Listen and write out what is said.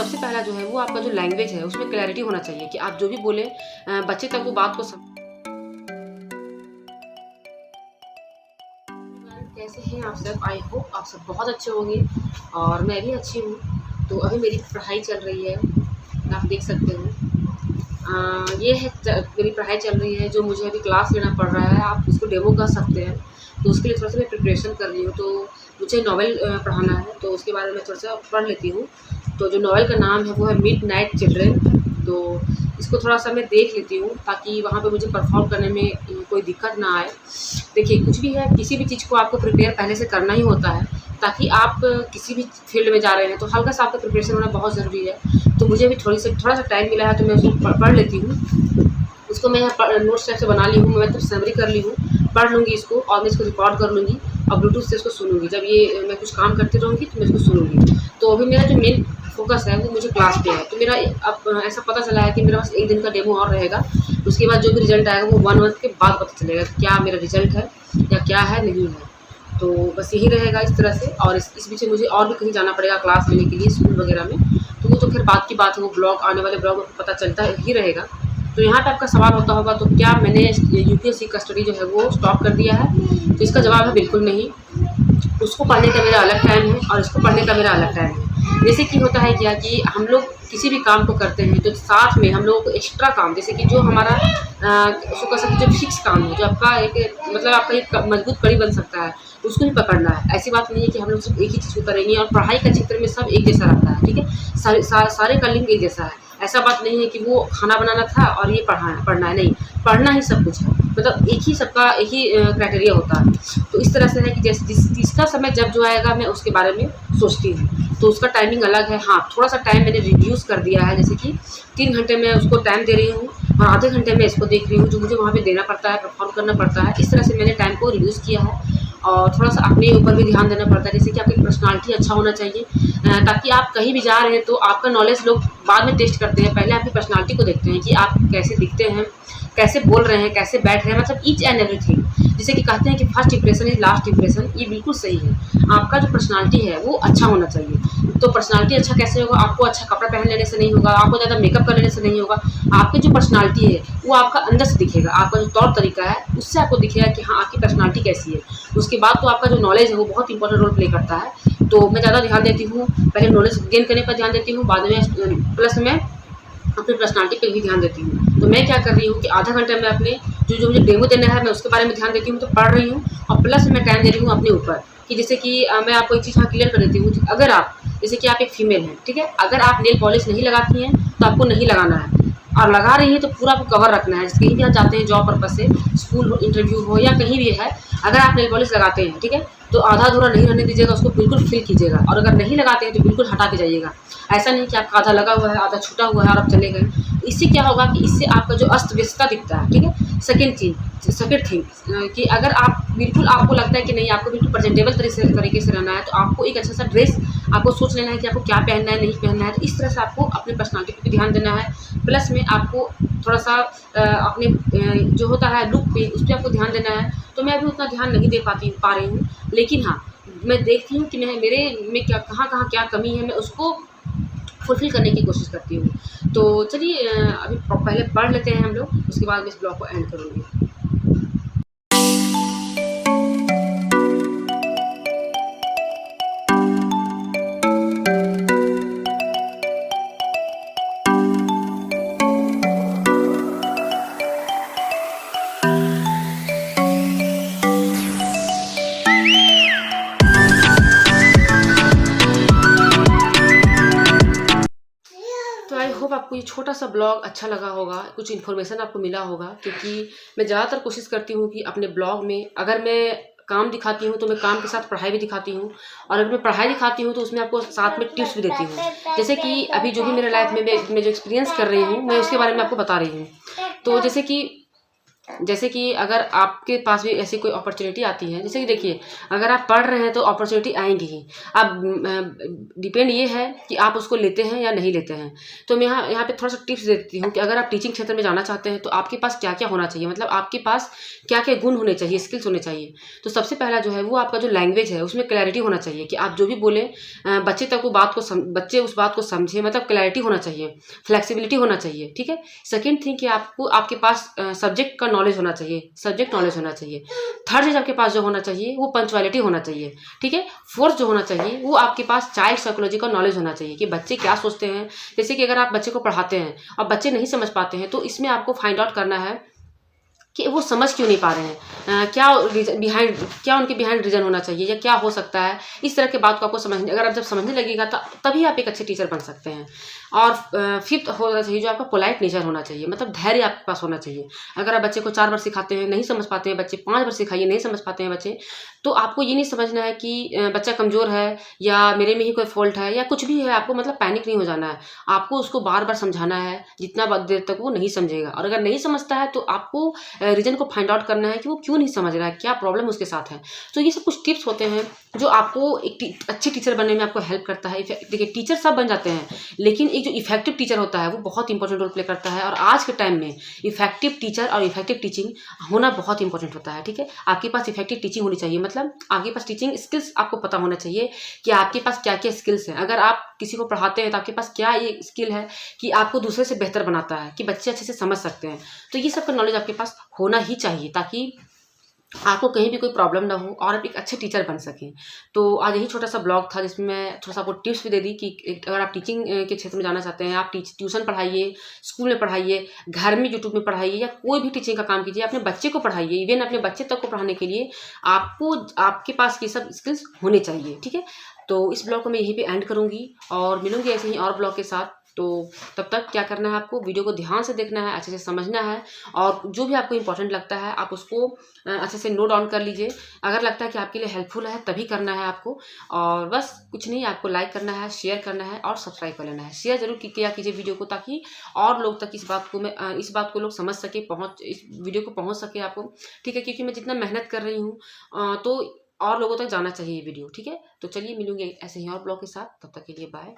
सबसे पहला जो है वो आपका जो लैंग्वेज है उसमें क्लैरिटी होना चाहिए कि आप जो भी बोले बच्चे तक वो बात को कैसे हैं आप सब। आई होप आप सब बहुत अच्छे होंगे और मैं भी अच्छी हूँ। तो अभी मेरी पढ़ाई चल रही है, आप देख सकते हो। ये है मेरी पढ़ाई चल रही है, जो मुझे अभी क्लास लेना पड़ रहा है, आप इसको डेमो कह सकते हैं। तो उसके लिए थोड़ा सा मैं प्रिपरेशन कर रही हूँ। तो मुझे नॉवेल पढ़ाना है, तो उसके बारे में थोड़ा सा पढ़ लेती हूँ। तो जो नॉवेल का नाम है वो है मिडनाइट चिल्ड्रन। तो इसको थोड़ा सा मैं देख लेती हूँ ताकि वहाँ पे मुझे परफॉर्म करने में कोई दिक्कत ना आए। देखिए, कुछ भी है, किसी भी चीज़ को आपको प्रिपेयर पहले से करना ही होता है ताकि आप किसी भी फील्ड में जा रहे हैं तो हल्का सा आपका प्रिपरेशन होना बहुत ज़रूरी है। तो मुझे भी थोड़ा सा टाइम मिला है, तो मैं उसको पढ़ लेती हूँ। उसको मैं यहाँ नोट्स टाइप से बना ली हूँ, मैं तो समरी कर ली हूँ, पढ़ लूँगी इसको और मैं इसको रिकॉर्ड कर लूँगी और ब्लूटूथ से इसको सुनूँगी। जब ये मैं कुछ काम करती रहूँगी तो मैं इसको सुनूँगी। तो अभी मेरा जो मेन फोकस है वो मुझे क्लास पे है। तो मेरा अब ऐसा पता चला है कि मेरे पास 1 दिन का डेमो और रहेगा। उसके बाद जो भी रिज़ल्ट आएगा वो 1 मंथ के बाद पता चलेगा कि क्या मेरा रिज़ल्ट है या क्या है, नहीं है। तो बस यही रहेगा इस तरह से। और इस बीच में मुझे और भी कहीं जाना पड़ेगा क्लास लेने के लिए, स्कूल वगैरह में। तो वो तो फिर बात की बात है, वो ब्लॉग आने वाले ब्लॉग में पता चलता ही रहेगा। तो यहाँ पे आपका सवाल होता होगा तो क्या मैंने यूपीएससी का स्टडी जो है वो स्टॉप कर दिया है? तो इसका जवाब है बिल्कुल नहीं। उसको पढ़ने का मेरा अलग टाइम है और इसको पढ़ने का मेरा अलग टाइम है। जैसे कि होता है क्या कि हम लोग किसी भी काम को करते हैं तो साथ में हम लोगों को एक्स्ट्रा काम, जैसे कि जो हमारा उसको कह सकते जो फिक्स काम है, जो आपका एक मतलब आपका एक मजबूत कड़ी बन सकता है, उसको भी पकड़ना है। ऐसी बात नहीं है कि हम लोग सिर्फ एक ही चीज़ को करेंगे। और पढ़ाई का क्षेत्र में सब एक जैसा रहता है, ठीक है। सारे का लिंक एक जैसा है। ऐसा बात नहीं है कि वो खाना बनाना था और ये पढ़ना है, नहीं, पढ़ना ही सब कुछ है। मतलब एक ही सबका एक ही क्राइटेरिया होता है। तो इस तरह से है कि जैसे जिसका समय जब जो आएगा मैं उसके बारे में सोचती हूँ। तो उसका टाइमिंग अलग है। हाँ, थोड़ा सा टाइम मैंने रिड्यूस कर दिया है, जैसे कि 3 घंटे मैं उसको टाइम दे रही हूँ और आधे घंटे में इसको देख रही हूँ, जो मुझे वहाँ पे देना पड़ता है, परफॉर्म करना पड़ता है। इस तरह से मैंने टाइम को रिड्यूस किया है। और थोड़ा सा अपने ऊपर भी ध्यान देना पड़ता है, जैसे कि आपकी पर्सनालिटी अच्छा होना चाहिए ताकि आप कहीं भी जा रहे हैं तो आपका नॉलेज लोग बाद में टेस्ट करते हैं। पहले आपकी पर्सनालिटी को देखते हैं कि आप कैसे दिखते हैं, कैसे बोल रहे हैं, कैसे बैठ रहे हैं, मतलब ईच एंड एवरीथिंग। जैसे कि कहते हैं कि first impression is last impression, ये बिल्कुल सही है। आपका जो पर्सनालिटी है वो अच्छा होना चाहिए। तो पर्सनालिटी अच्छा कैसे होगा? आपको अच्छा कपड़ा पहन लेने से नहीं होगा, आपको ज़्यादा मेकअप कर लेने से नहीं होगा। आपकी जो पर्सनालिटी है वो आपका अंदर से दिखेगा, आपका जो तौर तरीका है उससे आपको दिखेगा कि हाँ, आपकी पर्सनालिटी कैसी है। उसके बाद तो आपका जो नॉलेज है वो बहुत इंपॉर्टेंट रोल प्ले करता है। तो मैं ज़्यादा ध्यान देती हूँ, पहले नॉलेज गेन करने पर ध्यान देती हूँ, बाद में प्लस में अपनी पर्सनालिटी पे भी ध्यान देती हूँ। तो मैं क्या कर रही हूँ कि आधा घंटा मैं अपने जो मुझे डेमो देना है मैं उसके बारे में ध्यान देती हूँ, तो पढ़ रही हूँ। और प्लस मैं टाइम दे रही हूँ अपने ऊपर कि जैसे कि मैं आपको एक चीज़ हाँ क्लियर कर देती हूँ। अगर आप जैसे कि आप एक फीमेल हैं, ठीक है, अगर आप नेल पॉलिश नहीं लगाती हैं तो आपको नहीं लगाना है, और लगा रही है तो पूरा आपको कवर रखना है। कहीं भी आप जाते हैं जॉब पर्पज से, स्कूल हो, इंटरव्यू हो या कहीं भी है, अगर आप नेल पॉलिश लगाते हैं, ठीक है, तो आधा अधूरा नहीं रहने दीजिएगा, उसको बिल्कुल फिल कीजिएगा। और अगर नहीं लगाते हैं तो बिल्कुल हटा के जाइएगा। ऐसा नहीं कि आपका आधा लगा हुआ है, आधा छूटा हुआ है और आप चले गए। इससे क्या होगा कि इससे आपका जो अस्त व्यस्तता दिखता है, ठीक है। सेकेंड थिंग कि अगर आप बिल्कुल आपको लगता है कि नहीं, आपको बिल्कुल प्रेजेंटेबल तरीके से रहना है, तो आपको एक अच्छा सा ड्रेस आपको सोच लेना है कि आपको क्या पहनना है, नहीं पहनना है। तो इस तरह से आपको अपनी पर्सनालिटी पर भी ध्यान देना है। प्लस में आपको थोड़ा सा अपने जो होता है लुक पे, उस पर आपको ध्यान देना है। तो मैं अभी उतना ध्यान नहीं दे पा रही हूँ, लेकिन हाँ, मैं देखती हूँ कि मेरे में कहाँ क्या कमी है, मैं उसको फुलफ़िल करने की कोशिश करती हूँ। तो चलिए अभी पहले पढ़ लेते हैं हम लोग, उसके बाद मैं इस ब्लॉग को एंड करूँगी। तो आई होप आपको ये छोटा सा ब्लॉग अच्छा लगा होगा, कुछ इन्फॉर्मेशन आपको मिला होगा। क्योंकि मैं ज़्यादातर कोशिश करती हूँ कि अपने ब्लॉग में अगर मैं काम दिखाती हूँ तो मैं काम के साथ पढ़ाई भी दिखाती हूँ, और अगर मैं पढ़ाई दिखाती हूँ तो उसमें आपको साथ में टिप्स भी देती हूँ। जैसे कि अभी जो भी मेरे लाइफ में मैं जो एक्सपीरियंस कर रही हूँ मैं उसके बारे में आपको बता रही हूँ। तो जैसे कि जैसे कि अगर आपके पास भी ऐसी कोई अपॉर्चुनिटी आती है, जैसे कि देखिए अगर आप पढ़ रहे हैं तो अपॉर्चुनिटी आएंगी ही। अब डिपेंड ये है कि आप उसको लेते हैं या नहीं लेते हैं। तो मैं यहाँ यहाँ पे थोड़ा सा टिप्स देती हूँ कि अगर आप टीचिंग क्षेत्र में जाना चाहते हैं तो आपके पास क्या क्या होना चाहिए, मतलब आपके पास क्या क्या गुण होने चाहिए, स्किल्स होने चाहिए। तो सबसे पहला जो है वो आपका जो लैंग्वेज है उसमें क्लैरिटी होना चाहिए कि आप जो भी बोले बच्चे तक वो बात को बच्चे उस बात को समझे, मतलब क्लैरिटी होना चाहिए, फ्लेक्सिबिलिटी होना चाहिए। ठीक है। सेकेंड थिंग कि आपको आपके पास सब्जेक्ट का नॉलेज होना चाहिए, सब्जेक्ट नॉलेज होना चाहिए। थर्ड चीज आपके पास जो होना चाहिए वो पंक्चुअलिटी होना चाहिए। ठीक है। फोर्थ जो होना चाहिए वो आपके पास चाइल्ड साइकोलॉजी का नॉलेज होना चाहिए कि बच्चे क्या सोचते हैं। जैसे कि अगर आप बच्चे को पढ़ाते हैं और बच्चे नहीं समझ पाते हैं तो इसमें आपको फाइंड आउट करना है कि वो समझ क्यों नहीं पा रहे हैं, क्या बिहाइंड, क्या उनके बिहाइंड रीजन होना चाहिए या क्या हो सकता है। इस तरह के बात को आपको समझने, अगर आप जब समझने लगेगा तभी आप एक अच्छे टीचर बन सकते हैं। और फिफ्थ होना चाहिए जो आपका पोलाइट नेचर होना चाहिए, मतलब धैर्य आपके पास होना चाहिए। अगर आप बच्चे को 4 बार सिखाते हैं नहीं समझ पाते हैं बच्चे, 5 बार सिखाइए नहीं समझ पाते हैं बच्चे, तो आपको ये नहीं समझना है कि बच्चा कमज़ोर है या मेरे में ही कोई फॉल्ट है या कुछ भी है। आपको मतलब पैनिक नहीं हो जाना है, आपको उसको बार बार समझाना है जितना देर तक वो नहीं समझेगा। और अगर नहीं समझता है तो आपको रीजन को फाइंड आउट करना है कि वो क्यों नहीं समझ रहा है, क्या प्रॉब्लम उसके साथ है। तो ये सब कुछ टिप्स होते हैं जो आपको एक अच्छे टीचर बनने में आपको हेल्प करता है। देखिए टीचर सब बन जाते हैं लेकिन एक जो इफेक्टिव टीचर होता है वो बहुत इंपॉर्टेंट रोल प्ले करता है। और आज के टाइम में इफेक्टिव टीचर और इफेक्टिव टीचिंग होना बहुत इंपॉर्टेंट होता है। ठीक है। आपके पास इफेक्टिव टीचिंग होनी चाहिए, मतलब आपके पास टीचिंग स्किल्स आपको पता होना चाहिए कि आपके पास क्या क्या स्किल्स हैं। अगर आप किसी को पढ़ाते हैं तो आपके पास क्या ये स्किल है कि आपको दूसरे से बेहतर बनाता है, कि बच्चे अच्छे से समझ सकते हैं। तो ये सब का नॉलेज आपके पास होना ही चाहिए ताकि आपको कहीं भी कोई प्रॉब्लम ना हो और आप एक अच्छे टीचर बन सकें। तो आज यही छोटा सा ब्लॉग था जिसमें मैं थोड़ा सा आपको टिप्स भी दे दी कि अगर आप टीचिंग के क्षेत्र में जाना चाहते हैं, आप ट्यूशन पढ़ाइए, स्कूल में पढ़ाइए, घर में यूट्यूब में पढ़ाइए या कोई भी टीचिंग का काम कीजिए, अपने बच्चे को पढ़ाइए। इवन अपने बच्चे तक को पढ़ाने के लिए आपको आपके पास ये सब स्किल्स होने चाहिए। ठीक है। तो इस ब्लॉग को मैं यहीं पे एंड करूँगी और मिलूंगी ऐसे ही और ब्लॉग के साथ। तो तब तक क्या करना है, आपको वीडियो को ध्यान से देखना है, अच्छे से समझना है और जो भी आपको इंपॉर्टेंट लगता है आप उसको अच्छे से नोट डाउन कर लीजिए। अगर लगता है कि आपके लिए हेल्पफुल है तभी करना है आपको। और बस कुछ नहीं, आपको लाइक करना है, शेयर करना है और सब्सक्राइब कर लेना है। शेयर जरूर किया कीजिए वीडियो को ताकि और लोग तक इस बात को लोग समझ सके, इस वीडियो को पहुँच सके आपको। ठीक है। क्योंकि मैं जितना मेहनत कर रही हूँ तो और लोगों तक जाना चाहिए ये वीडियो। ठीक है। तो चलिए मिलूंगे ऐसे ही और ब्लॉग के साथ, तब तक के लिए बाय।